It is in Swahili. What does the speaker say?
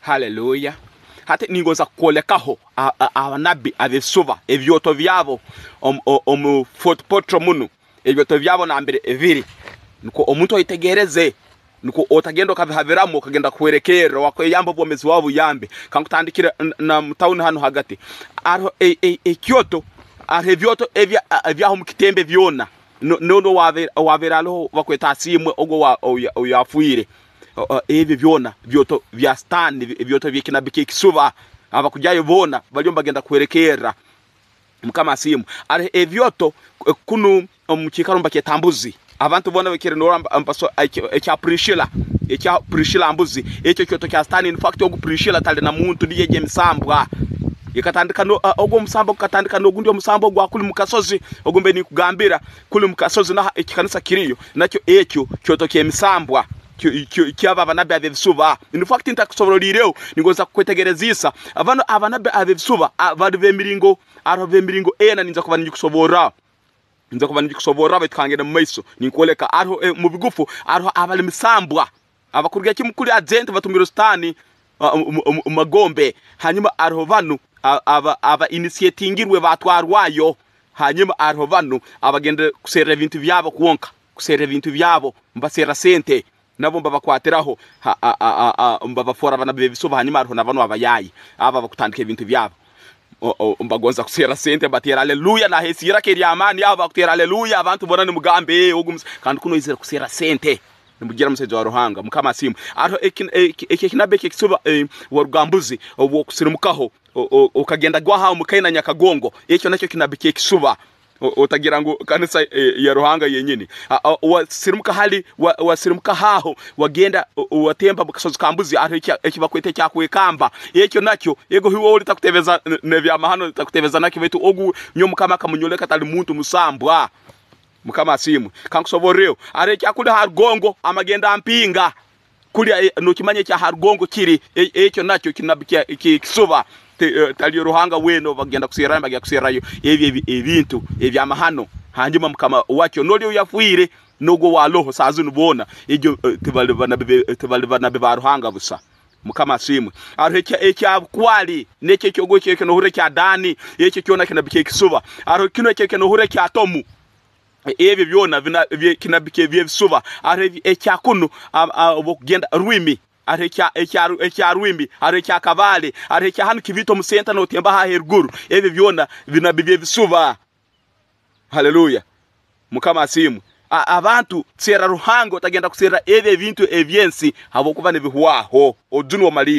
Haleluya. Hati ningoza kukolekaho abanabi abisuba ebyoto byabo footpotro munu ebyoto byabo nambere eviri nuko omuntu ayitegereze nuko otagenda kabihaberamo ukagenda kwerekera wakweyamba bomezi wabo yambe kankutandikira na mutawuni hano hagati aro ekyoto ari ebyoto ebyaho mukitembe byona no waberalo bakweta simwe ogo yafuire ebi byona byoto bya stand byoto byekinabike kisuba abakujayo bona baliyo bagenda kwerekera mukama simu ari ebyoto kunu mukikarumba ketambuzi abantu bona bekere no ambaso echa prishila ambuzi echo kyoto kya stand in fact ogu prishila tale na muntu diyeje misambwa yakatandika no ogo musambo katandika no gundi musambo gwa kuli mukasozi ogumbe ni kugambira kuli mukasozi na ikikanisa kiriyo nacho echo kyoto kye misambwa kyaba abanabi abisuba in fact ntakusoborolireo ningoza kwetegerezisa abanabi abisuba abave miringo ena ninza kuba nikusobora betwangena mu maiso ninkoleka ariho mu bigufu ariho abali misambwa abakurya kimukuri agent batumira stani magombe hanyuma ariho banu aba initiatingirwe batwarwayo hanyuma ariho banu abagenda kusera ibintu byabo kuonka kusera ibintu byabo mbasera sente nabo mbabakwatiraho mbabafora abanabi bisuba hanyuma ariho nabano abayayi aba bakutandika ibintu byabo mbagonza kusera sente batera haleluya na hesira ke ryamani aba kutera haleluya abantu bona ni mugambe kandi kuno izera kusera sente nimugira museje wa ruhanga mukama simu ariho ekinabeke kisuba warugambuzi obwo kusirimukaho ukagenda gwaha mukaina nyakagongo ekyo nacyo kinabeke kisuba utagira ngo kanisa ya ruhanga yenyine wasirimuka hali wasirimuka haho wagenda watemba mukasozi kambuzi ekibakwete cyakwekamba ekyo nacyo yego hiwo litakutebeza nevya mahano litakutebeza nakyo betu ogu nyomukama kamunyoleka tali muntu musambwa mukama simu kankusoboreo are cyakuli harugongo amagenda ampinga kuli no kimanye cya harugongo kiri ekyo nacyo kinabikia kisuba tali ruhanga weno bagenda kusera bagiye kuserayo ebintu ebyamahano hanyuma mukama wacyo noli uyafuire nogo waloho sazunu bona ejo tibalibana be baruhanga busa mukama simu arecha echa kwali neke cyogo cyeke no hure cya dani eke cyona kinabike kisuba aro kino cyeke no hure cya tomu ebi byona kinabike byebisuba are echa kuno obokugenda rwimi arecha rwimbi arecha kabale arecha hanu kivito musenta no temba ha herguru ebi byona binabibye bisuba haleluya mukama simu abantu tsera ruhango tagenda kusera ebe bintu ebyensi abo kuba ne bihuaho odunwa mali